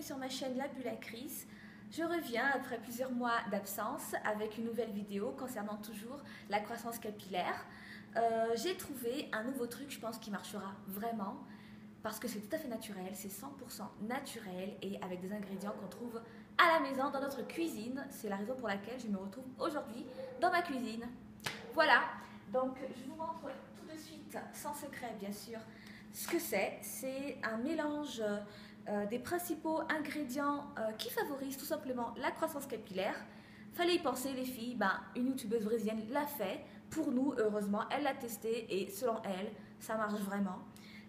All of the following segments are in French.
sur ma chaîne La Bullatrice. Je reviens après plusieurs mois d'absence avec une nouvelle vidéo concernant toujours la croissance capillaire. J'ai trouvé un nouveau truc, je pense, qui marchera vraiment parce que c'est tout à fait naturel, c'est 100% naturel et avec des ingrédients qu'on trouve à la maison dans notre cuisine. C'est la raison pour laquelle je me retrouve aujourd'hui dans ma cuisine. Voilà, donc je vous montre tout de suite, sans secret bien sûr, ce que c'est. C'est un mélange des principaux ingrédients qui favorisent tout simplement la croissance capillaire. Fallait y penser les filles, une youtubeuse brésilienne l'a fait. Pour nous, heureusement, elle l'a testé et selon elle, ça marche vraiment.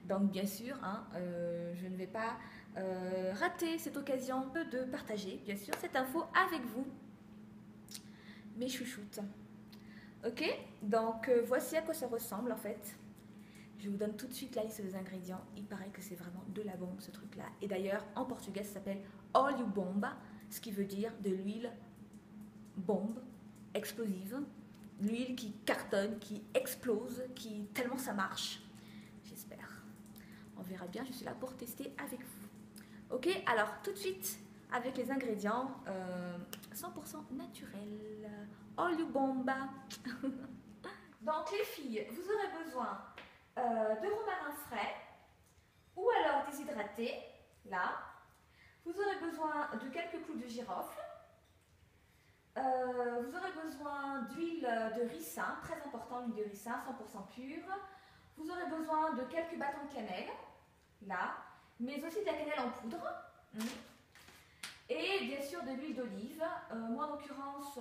Donc bien sûr, je ne vais pas rater cette occasion de partager bien sûr cette info avec vous, mes chouchoutes. Ok, donc voici à quoi ça ressemble en fait. Je vous donne tout de suite la liste des ingrédients. Il paraît que c'est vraiment de la bombe ce truc là. Et d'ailleurs en portugais ça s'appelle óleo bomba, ce qui veut dire de l'huile bombe, explosive. L'huile qui cartonne, qui explose, qui tellement ça marche. J'espère. On verra bien, je suis là pour tester avec vous. Ok, alors tout de suite avec les ingrédients 100% naturels. Óleo bomba. Donc les filles, vous aurez besoin de romarin frais ou alors déshydraté, là. Vous aurez besoin de quelques clous de girofle. Vous aurez besoin d'huile de ricin, très important, l'huile de ricin, 100% pure. Vous aurez besoin de quelques bâtons de cannelle, là, mais aussi de la cannelle en poudre. Et bien sûr de l'huile d'olive. Moi en l'occurrence,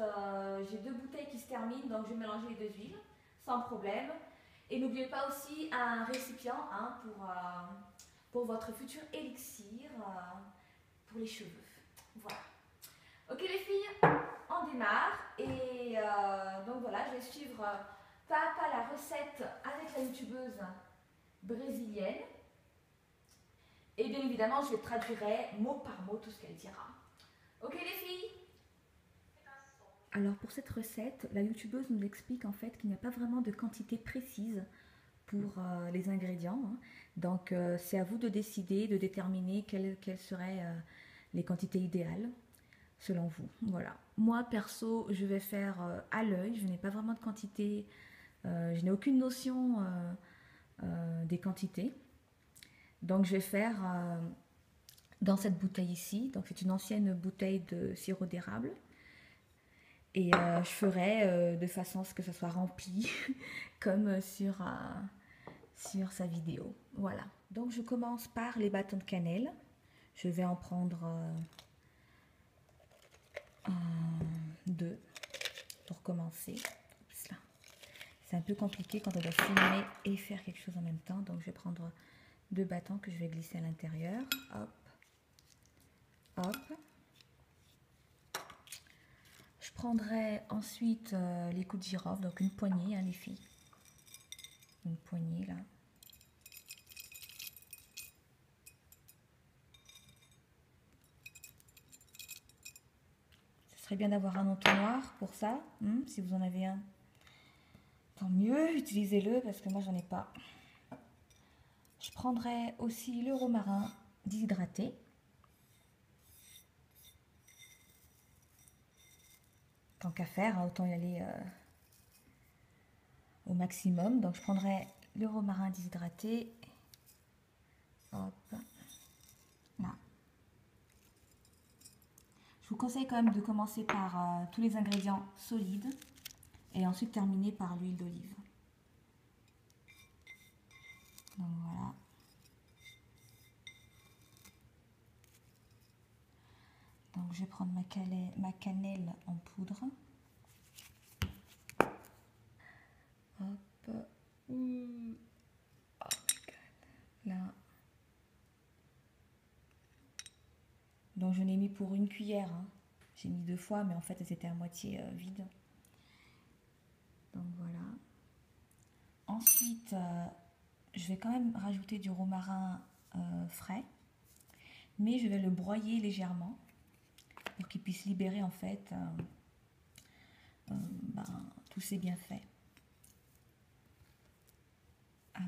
j'ai 2 bouteilles qui se terminent, donc je vais mélanger les 2 huiles, sans problème. Et n'oubliez pas aussi un récipient pour votre futur élixir pour les cheveux. Voilà. Ok les filles, on démarre et donc voilà, je vais suivre pas à pas la recette avec la youtubeuse brésilienne. Et bien évidemment, je traduirai mot par mot tout ce qu'elle dira. Ok les filles? Alors pour cette recette, la youtubeuse nous explique en fait qu'il n'y a pas vraiment de quantité précise pour les ingrédients. Donc c'est à vous de décider, de déterminer quelles seraient les quantités idéales selon vous. Voilà. Moi perso, je vais faire à l'œil, je n'ai pas vraiment de quantité, je n'ai aucune notion des quantités. Donc je vais faire dans cette bouteille ici, donc c'est une ancienne bouteille de sirop d'érable. Et je ferai de façon à ce que ça soit rempli comme sur sa vidéo. Voilà. Donc je commence par les bâtons de cannelle. Je vais en prendre 2 pour commencer. C'est un peu compliqué quand on doit filmer et faire quelque chose en même temps. Donc je vais prendre 2 bâtons que je vais glisser à l'intérieur. Hop. Hop. Je prendrai ensuite les clous de girofle, donc une poignée, les filles. Une poignée là. Ce serait bien d'avoir un entonnoir pour ça, si vous en avez un. Tant mieux, utilisez-le parce que moi j'en ai pas. Je prendrai aussi le romarin déshydraté. Tant qu'à faire, autant y aller au maximum. Donc je prendrai le romarin déshydraté. Hop. Là. Je vous conseille quand même de commencer par tous les ingrédients solides et ensuite terminer par l'huile d'olive. Donc voilà. Donc je vais prendre ma cannelle en poudre. Hop. Oh my god. Là. Donc je l'ai mis pour 1 cuillère. J'ai mis 2 fois, mais en fait elles étaient à moitié vides. Donc voilà. Ensuite, je vais quand même rajouter du romarin frais, mais je vais le broyer légèrement pour qu'il puisse libérer en fait tous ses bienfaits. Avant.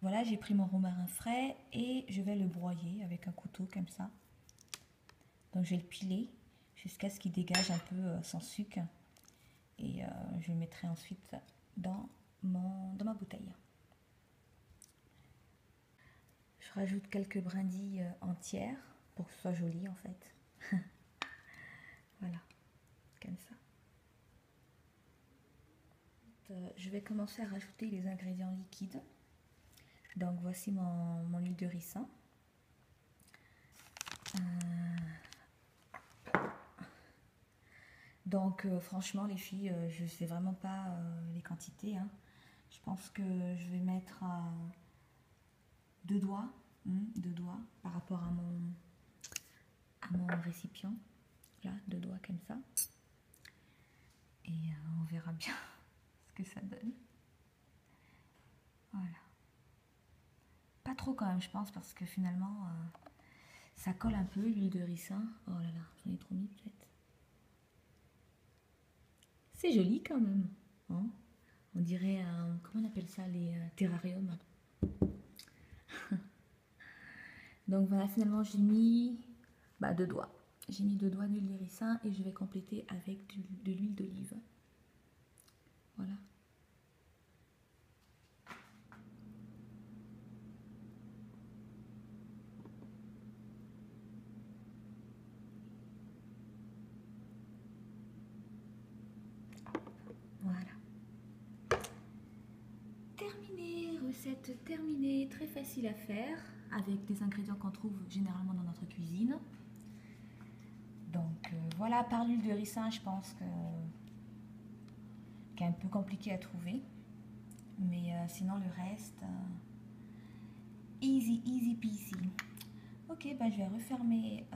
Voilà, j'ai pris mon romarin frais et je vais le broyer avec un couteau comme ça. Donc je vais le piler jusqu'à ce qu'il dégage un peu son sucre. Et je le mettrai ensuite dans ma bouteille. Je rajoute quelques brindilles entières pour que ce soit joli en fait. Voilà, comme ça. Je vais commencer à rajouter les ingrédients liquides. Donc voici mon huile de ricin. Donc franchement les filles, je ne sais vraiment pas les quantités. Hein. Je pense que je vais mettre deux doigts par rapport à mon récipient. Là, deux doigts comme ça. Et on verra bien ce que ça donne. Voilà. Pas trop quand même je pense parce que finalement ça colle un peu l'huile de ricin. Oh là là, j'en ai trop mis peut-être. C'est joli quand même. Hein, on dirait, comment on appelle ça, les terrariums. Donc voilà, finalement j'ai mis deux doigts. J'ai mis 2 doigts d'huile de ricin et je vais compléter avec de l'huile d'olive. Voilà. Voilà. Terminé, recette terminée, très facile à faire, avec des ingrédients qu'on trouve généralement dans notre cuisine. Donc voilà, par l'huile de ricin, je pense qu'est un peu compliqué à trouver. Mais sinon le reste, easy peasy. Ok, je vais refermer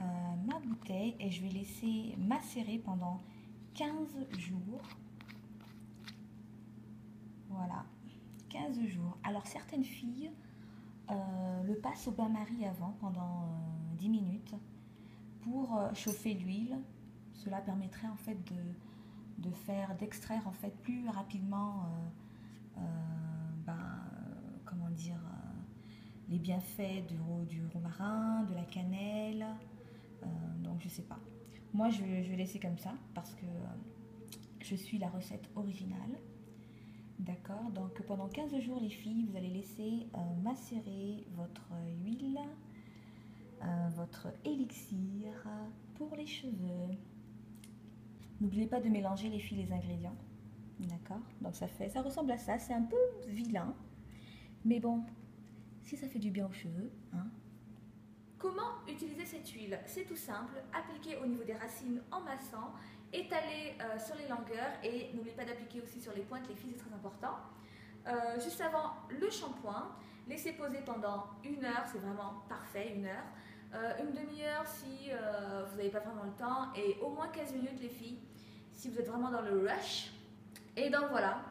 ma bouteille et je vais laisser macérer pendant 15 jours. Voilà, 15 jours. Alors certaines filles le passent au bain-marie avant pendant 10 minutes pour chauffer l'huile. Cela permettrait en fait d'extraire en fait plus rapidement comment dire, les bienfaits du romarin, de la cannelle. Donc je sais pas. Moi je vais laisser comme ça parce que je suis la recette originale. D'accord, donc pendant 15 jours les filles, vous allez laisser macérer votre huile, votre élixir pour les cheveux. N'oubliez pas de mélanger les filles les ingrédients. D'accord, donc ça ressemble à ça, c'est un peu vilain, mais bon, si ça fait du bien aux cheveux, hein. Comment utiliser cette huile? C'est tout simple, appliquer au niveau des racines en massant, étaler sur les longueurs et n'oubliez pas d'appliquer aussi sur les pointes, les filles, c'est très important. Juste avant le shampoing, laissez poser pendant 1 heure, c'est vraiment parfait, 1 heure. Une demi-heure si vous n'avez pas vraiment le temps et au moins 15 minutes les filles si vous êtes vraiment dans le rush. Et donc voilà,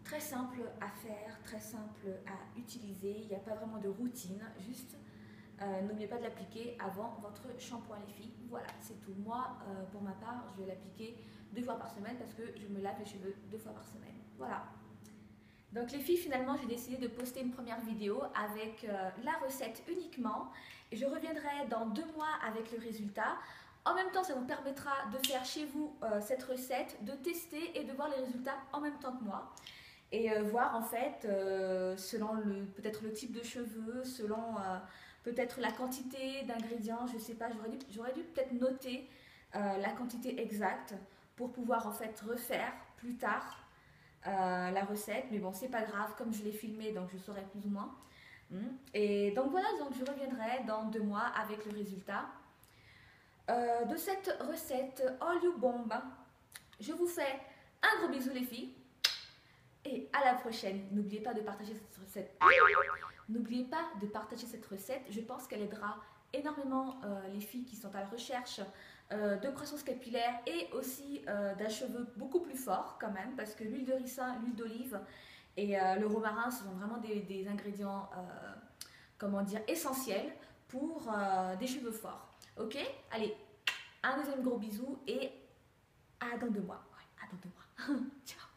très simple à faire, très simple à utiliser, il n'y a pas vraiment de routine, juste n'oubliez pas de l'appliquer avant votre shampoing les filles. Voilà, c'est tout. Moi, pour ma part, je vais l'appliquer 2 fois par semaine parce que je me lave les cheveux 2 fois par semaine. Voilà. Donc les filles, finalement, j'ai décidé de poster une première vidéo avec la recette uniquement. Et je reviendrai dans 2 mois avec le résultat. En même temps, ça vous permettra de faire chez vous cette recette, de tester et de voir les résultats en même temps que moi. Et voir en fait, selon peut-être le type de cheveux, selon peut-être la quantité d'ingrédients, je sais pas, j'aurais dû peut-être noter la quantité exacte pour pouvoir en fait refaire plus tard la recette. Mais bon, c'est pas grave, comme je l'ai filmé, donc je saurai plus ou moins. Et donc voilà, donc je reviendrai dans 2 mois avec le résultat de cette recette All You Bomb. Je vous fais un gros bisou les filles. Et à la prochaine. N'oubliez pas de partager cette recette. N'oubliez pas de partager cette recette. Je pense qu'elle aidera énormément les filles qui sont à la recherche de croissance capillaire et aussi d'un cheveu beaucoup plus fort quand même. Parce que l'huile de ricin, l'huile d'olive et le romarin, ce sont vraiment des ingrédients comment dire, essentiels pour des cheveux forts. Ok? Allez, un deuxième gros bisou et à dans 2 mois. Ouais, à dans 2 mois. Ciao.